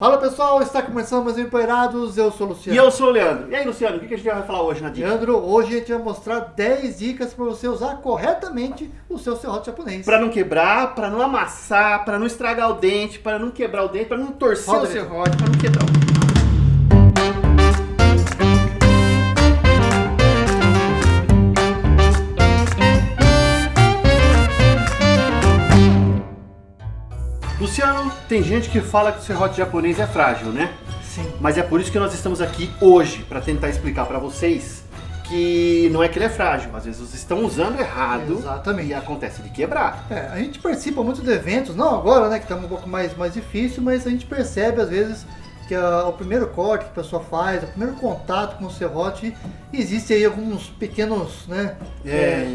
Fala pessoal, está começando mais um Empoeirados, eu sou o Luciano. E eu sou o Leandro. E aí, Luciano, o que a gente vai falar hoje na dica? Leandro, hoje a gente vai mostrar 10 dicas para você usar corretamente o seu serrote japonês. Para não quebrar, para não amassar, para não estragar o dente, para não quebrar o dente, para não torcer o serrote, para não quebrar o... Luciano, tem gente que fala que o serrote japonês é frágil, né? Sim. Mas é por isso que nós estamos aqui hoje, para tentar explicar para vocês que não é que ele é frágil, às vezes vocês estão usando errado. Exatamente. E acontece de quebrar. A gente participa muito de eventos, não agora, né, que está um pouco mais difícil, mas a gente percebe às vezes que o primeiro corte que a pessoa faz, o primeiro contato com o serrote, existe aí alguns pequenos, né,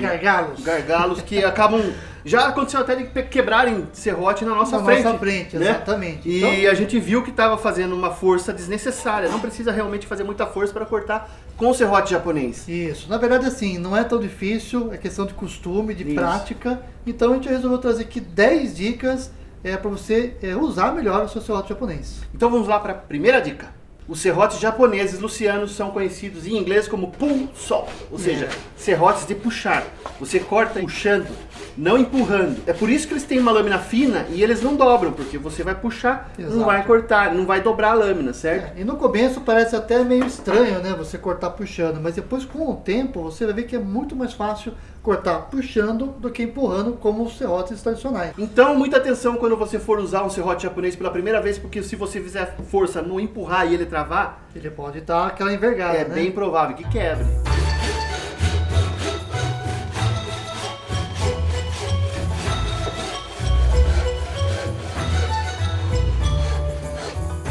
gargalos. Gargalos que acabam... Já aconteceu até de quebrarem serrote na nossa frente. Nossa frente, né? Exatamente. E então, a gente viu que estava fazendo uma força desnecessária. Não precisa realmente fazer muita força para cortar com o serrote japonês. Isso, na verdade assim, não é tão difícil, é questão de costume, de prática. Então a gente resolveu trazer aqui 10 dicas para você usar melhor o seu serrote japonês. Então vamos lá para a primeira dica. Os serrotes japoneses, Luciano, são conhecidos em inglês como pull saw, ou seja, serrotes de puxar. Você corta puxando, não empurrando. É por isso que eles têm uma lâmina fina e eles não dobram, porque você vai puxar, Exato. Não vai cortar, não vai dobrar a lâmina, certo? E no começo parece até meio estranho, né, você cortar puxando, mas depois com o tempo você vai ver que é muito mais fácil cortar puxando do que empurrando, como os serrotes tradicionais. Então, muita atenção quando você for usar um serrote japonês pela primeira vez, porque se você fizer força no empurrar e ele travar, ele pode dar aquela envergada, é né? bem provável que quebre.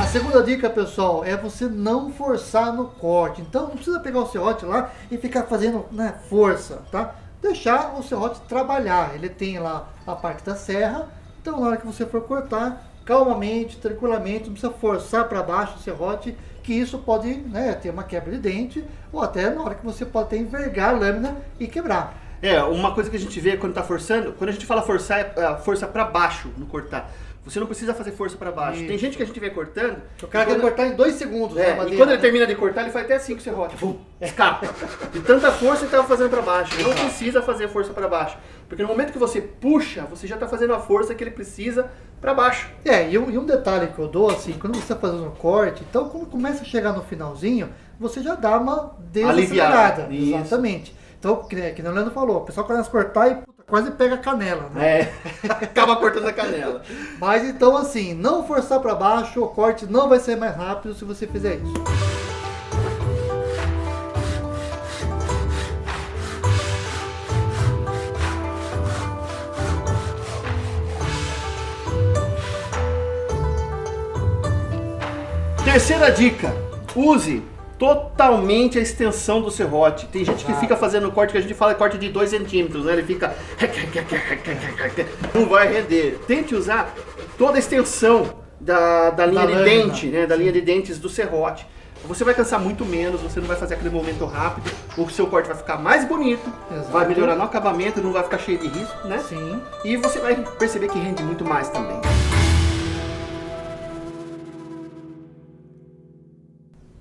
A segunda dica, pessoal, é você não forçar no corte. Então, não precisa pegar o serrote lá e ficar fazendo, né, força, tá? Deixar o serrote trabalhar. Ele tem lá a parte da serra, então na hora que você for cortar, calmamente, tranquilamente, não precisa forçar para baixo o serrote, que isso pode, né, ter uma quebra de dente, ou até na hora que você pode até envergar a lâmina e quebrar. Uma coisa que a gente vê quando tá forçando, quando a gente fala forçar, é a força para baixo no cortar. Você não precisa fazer força para baixo. Isso. Tem gente que a gente vê cortando. O cara quer cortar em 2 segundos. E quando ele termina de cortar, ele faz até assim com o serrote. Escapa. De tanta força ele estava fazendo para baixo. Não precisa fazer força para baixo. Porque no momento que você puxa, você já está fazendo a força que ele precisa para baixo. E um detalhe que eu dou, assim, quando você está fazendo um corte, então quando começa a chegar no finalzinho, você já dá uma desacelerada. Exatamente. Então, que nem o Leandro falou, o pessoal começa a cortar e quase pega a canela, né? Acaba cortando a canela. Mas então, assim, não forçar para baixo, o corte não vai ser mais rápido se você fizer isso. Terceira dica, use totalmente a extensão do serrote. Tem gente que fica fazendo corte, que a gente fala corte de 2 centímetros, né? Ele fica... não vai render. Tente usar toda a extensão da linha de dente, né? Da linha de dentes do serrote. Você vai cansar muito menos, você não vai fazer aquele movimento rápido, o seu corte vai ficar mais bonito, vai melhorar no acabamento, não vai ficar cheio de risco, né? Sim. E você vai perceber que rende muito mais também.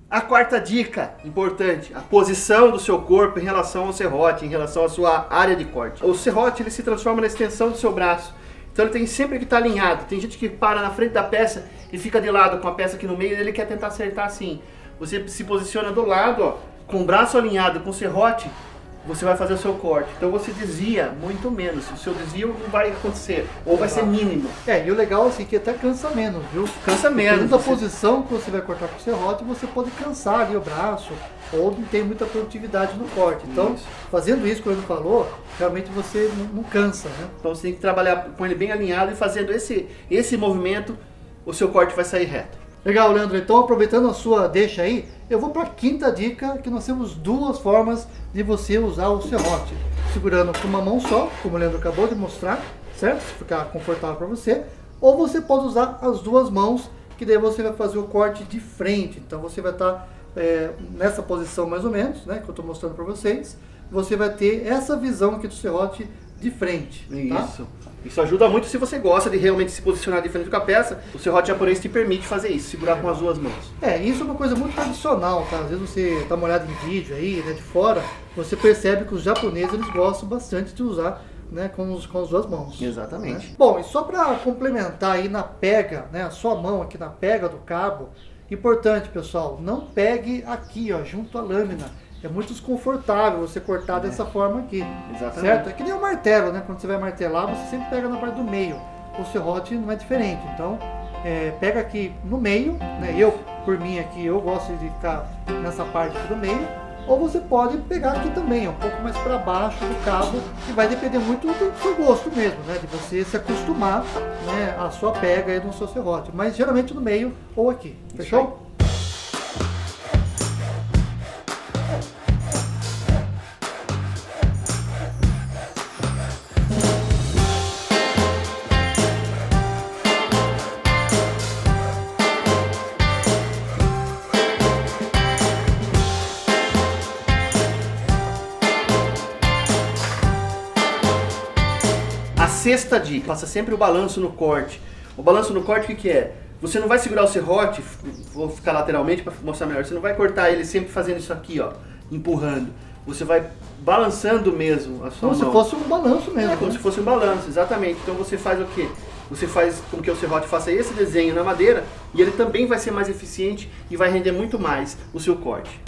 A quarta dica, importante, a posição do seu corpo em relação ao serrote, em relação à sua área de corte. O serrote, ele se transforma na extensão do seu braço, então ele tem sempre que estar alinhado. Tem gente que para na frente da peça e fica de lado com a peça aqui no meio e ele quer tentar acertar assim. Você se posiciona do lado, ó, com o braço alinhado com o serrote, você vai fazer o seu corte. Então você desvia muito menos. O seu desvio não vai acontecer, ou vai ser mínimo. E o legal assim que até cansa menos, viu? Cansa menos. Dependendo da posição que você vai cortar com o serrote, você pode cansar ali o braço, ou não tem muita produtividade no corte. Então, fazendo isso que o Leandro falou, realmente você não cansa, né? Então você tem que trabalhar com ele bem alinhado e fazendo esse movimento, o seu corte vai sair reto. Legal, Leandro. Então, aproveitando a sua deixa aí, eu vou para a quinta dica, que nós temos 2 formas de você usar o serrote. Segurando com uma mão só, como o Leandro acabou de mostrar, certo? Se ficar confortável para você. Ou você pode usar as 2 mãos, que daí você vai fazer o corte de frente. Então, você vai estar nessa posição mais ou menos, né? Que eu estou mostrando para vocês. Você vai ter essa visão aqui do serrote de frente. Isso. Tá? Isso ajuda muito se você gosta de realmente se posicionar de frente com a peça. O serrote japonês te permite fazer isso, segurar com as duas mãos. Isso é uma coisa muito tradicional, tá? Às vezes você dá uma olhada em vídeo aí, né, de fora, você percebe que os japoneses eles gostam bastante de usar, né, com as duas mãos. Exatamente. Né? Bom, e só para complementar aí na pega, né, a sua mão aqui na pega do cabo, importante, pessoal, não pegue aqui, ó, junto à lâmina. É muito desconfortável você cortar dessa forma aqui. Exatamente. Certo? É que nem o martelo, né? Quando você vai martelar, você sempre pega na parte do meio. O serrote não é diferente. Então, pega aqui no meio, né? Eu, por mim aqui, eu gosto de ficar nessa parte aqui do meio. Ou você pode pegar aqui também, um pouco mais para baixo do cabo, que vai depender muito do seu gosto mesmo, né? De você se acostumar, né, a sua pega aí no seu serrote. Mas geralmente no meio ou aqui. Fechou? Sexta dica, faça sempre o balanço no corte. O balanço no corte, o que é? Você não vai segurar o serrote, vou ficar lateralmente para mostrar melhor, você não vai cortar ele sempre fazendo isso aqui, ó, empurrando. Você vai balançando mesmo a sua mão. Como se fosse um balanço mesmo. Como se fosse um balanço, exatamente. Então você faz o quê? Você faz com que o serrote faça esse desenho na madeira e ele também vai ser mais eficiente e vai render muito mais o seu corte.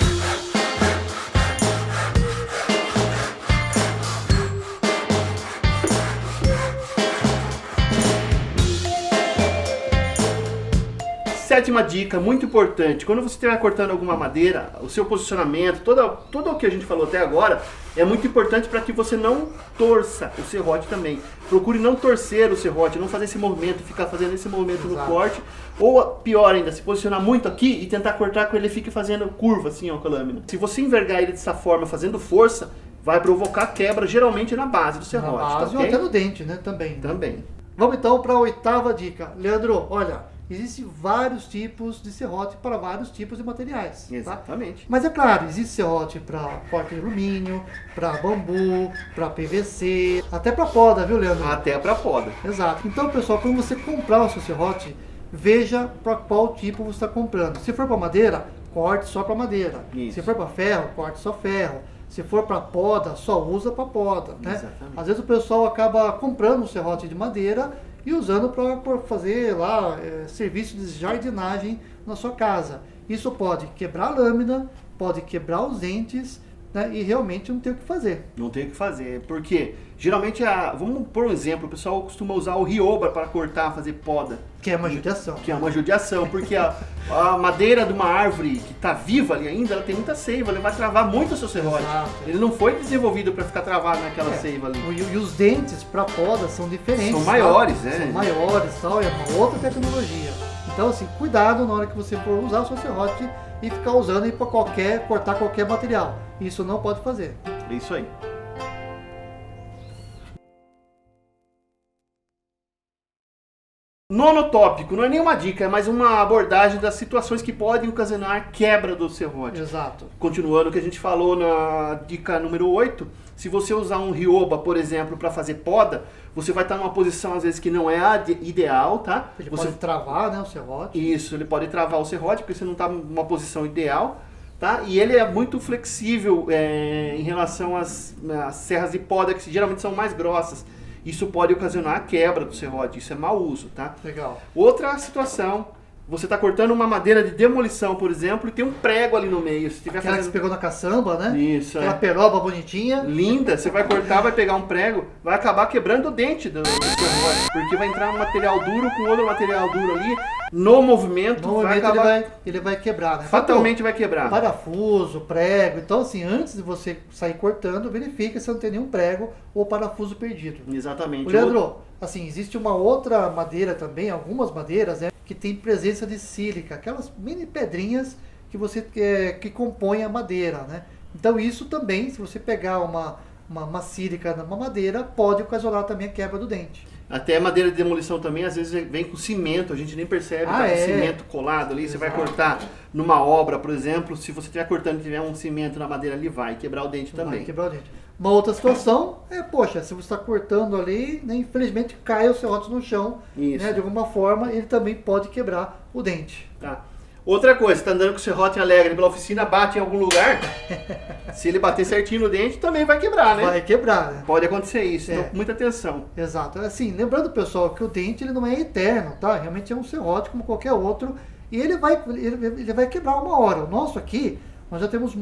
Sétima dica, muito importante, quando você estiver cortando alguma madeira, o seu posicionamento, tudo o que a gente falou até agora, é muito importante para que você não torça o serrote também. Procure não torcer o serrote, não fazer esse movimento, ficar fazendo esse movimento no corte, ou pior ainda, se posicionar muito aqui e tentar cortar com ele fique fazendo curva assim, ó, com a lâmina. Se você envergar ele dessa forma, fazendo força, vai provocar quebra geralmente na base do serrote. Na base, tá, ou okay? até no dente, né? Também. Também. Vamos então para a oitava dica. Leandro, olha, existem vários tipos de serrote para vários tipos de materiais. Exatamente. Tá? Mas é claro, existe serrote para corte de alumínio, para bambu, para PVC, até para poda, viu, Leandro? Até para poda. Exato. Então, pessoal, quando você comprar o seu serrote, veja para qual tipo você está comprando. Se for para madeira, corte só para madeira. Isso. Se for para ferro, corte só ferro. Se for para poda, só usa para poda. Né? Exatamente. Às vezes o pessoal acaba comprando um serrote de madeira e usando para fazer lá serviço de jardinagem na sua casa. Isso pode quebrar a lâmina, pode quebrar os dentes, né, e realmente não tem o que fazer. Não tem o que fazer, porque geralmente, vamos por um exemplo, o pessoal costuma usar o rioba para cortar, fazer poda. Que é uma judiação. Que é uma judiação, porque a madeira de uma árvore que está viva ali ainda, ela tem muita seiva, ele vai travar muito o seu serrote. Exato. Ele não foi desenvolvido para ficar travado naquela seiva ali. E os dentes para poda são diferentes. São maiores, tá? né? São maiores, tal, é uma outra tecnologia. Então, assim, cuidado na hora que você for usar o seu serrote e ficar usando para cortar qualquer material. Isso não pode fazer. É isso aí. Nono tópico, não é nenhuma dica, é mais uma abordagem das situações que podem ocasionar quebra do serrote. Exato. Continuando o que a gente falou na dica número 8, se você usar um rioba, por exemplo, para fazer poda, você vai estar numa posição às vezes que não é a ideal, tá? Ele você pode travar, né, o serrote. Isso, ele pode travar o serrote porque você não está numa posição ideal, tá? E ele é muito flexível em relação às serras de poda, que geralmente são mais grossas. Isso pode ocasionar a quebra do serrote, isso é mau uso, tá? Legal. Outra situação, você está cortando uma madeira de demolição, por exemplo, e tem um prego ali no meio. Se tiver Aquela que você pegou na caçamba, né? Isso, Aquela peroba bonitinha. linda, você vai cortar, vai pegar um prego, vai acabar quebrando o dente do serrote, porque vai entrar um material duro com outro material duro ali, no movimento, vai acabar... ele vai quebrar, né? Fatalmente vai quebrar. Parafuso, prego. Então, assim, antes de você sair cortando, verifique se não tem nenhum prego ou parafuso perdido. Exatamente. Leandro, assim, existe uma outra madeira também, algumas madeiras, que tem presença de sílica, aquelas mini pedrinhas que compõem a madeira, né? Então isso também, se você pegar uma sílica numa madeira, pode ocasionar também a quebra do dente. Até madeira de demolição também, às vezes vem com cimento, a gente nem percebe, tá com cimento colado ali. Você vai cortar numa obra, por exemplo, se você estiver cortando e tiver um cimento na madeira ali, vai quebrar o dente também. Vai quebrar o dente. Uma outra situação é, poxa, se você está cortando ali, né, infelizmente cai o serrote no chão, Isso. né, de alguma forma, ele também pode quebrar o dente. Tá. Outra coisa, você tá andando com o serrote alegre pela oficina, bate em algum lugar, se ele bater certinho no dente, também vai quebrar, né? Vai quebrar, né? Pode acontecer isso, É. então muita atenção. Exato. Assim, lembrando, pessoal, que o dente ele não é eterno, tá? Realmente é um serrote como qualquer outro e ele vai quebrar uma hora. O nosso aqui, nós já temos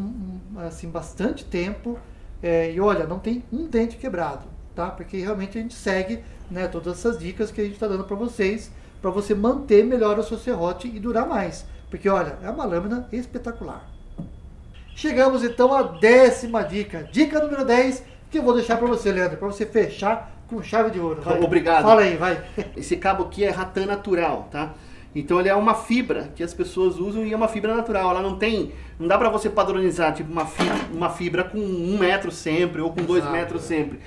assim, bastante tempo e olha, não tem um dente quebrado, tá? Porque realmente a gente segue, né, todas essas dicas que a gente está dando para vocês, para você manter melhor o seu serrote e durar mais. Porque olha, é uma lâmina espetacular. Chegamos então à 10ª dica. Dica número 10, que eu vou deixar para você, Leandro, para você fechar com chave de ouro. Vai. Obrigado. Fala aí, vai. Esse cabo aqui é ratã natural, tá? Então ele é uma fibra que as pessoas usam e é uma fibra natural. Ela não dá pra você padronizar tipo uma fibra com 1 metro sempre ou com 2 Exato, metros sempre.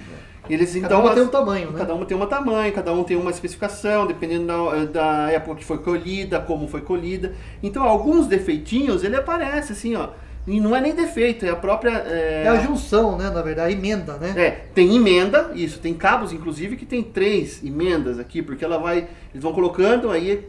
Eles, Cada então, uma tem um tamanho, né? Cada uma tem um tamanho, cada um tem uma especificação, dependendo da época que foi colhida, como foi colhida. Então alguns defeitinhos, ele aparece assim, ó. E não é nem defeito, é a própria... É a junção, né? Na verdade, a emenda, né? Tem emenda, isso, tem cabos inclusive que tem 3 emendas aqui, porque eles vão colocando, aí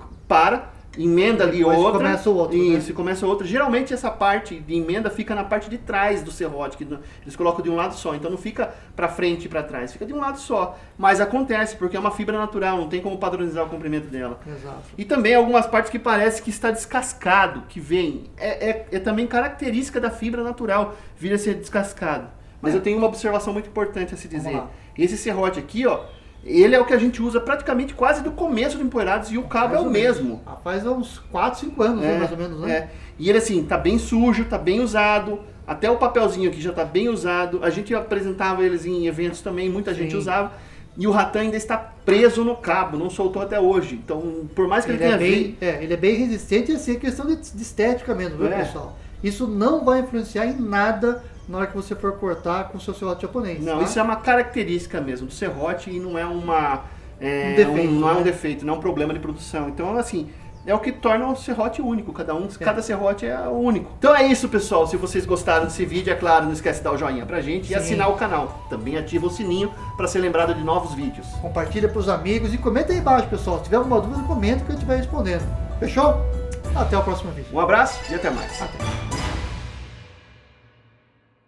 emenda ali Depois outra. começa o outro, Isso, né? e começa outra. Geralmente essa parte de emenda fica na parte de trás do serrote, que eles colocam de um lado só, então não fica pra frente e pra trás, fica de um lado só. Mas acontece, porque é uma fibra natural, não tem como padronizar o comprimento dela. Exato. E também algumas partes que parece que está descascado, que vem. É também característica da fibra natural, vir a ser descascado. Mas eu tenho uma observação muito importante a se dizer. Vamos lá. Esse serrote aqui, ó, ele é o que a gente usa praticamente quase do começo do Empoeirados e o cabo é o mesmo. Faz uns 4, 5 anos, né, mais ou menos, né? E ele assim, tá bem sujo, tá bem usado. Até o papelzinho aqui já tá bem usado. A gente apresentava eles em eventos também, muita gente usava. E o ratã ainda está preso no cabo, não soltou até hoje. Então, por mais que ele tenha ele é bem resistente e assim, é questão de estética mesmo, viu, pessoal? Isso não vai influenciar em nada na hora que você for cortar com o seu serrote japonês. Não, tá? isso é uma característica mesmo do serrote e não é um defeito, não é um né? defeito, não é um problema de produção. Então, assim, é o que torna o serrote único. Cada serrote é único. Então é isso, pessoal. Se vocês gostaram desse vídeo, é claro, não esquece de dar o joinha pra gente e assinar o canal. Também ativa o sininho para ser lembrado de novos vídeos. Compartilha pros amigos e comenta aí embaixo, pessoal. Se tiver alguma dúvida, comenta que a gente vai respondendo. Fechou? Até o próximo vídeo. Um abraço e até mais. Até.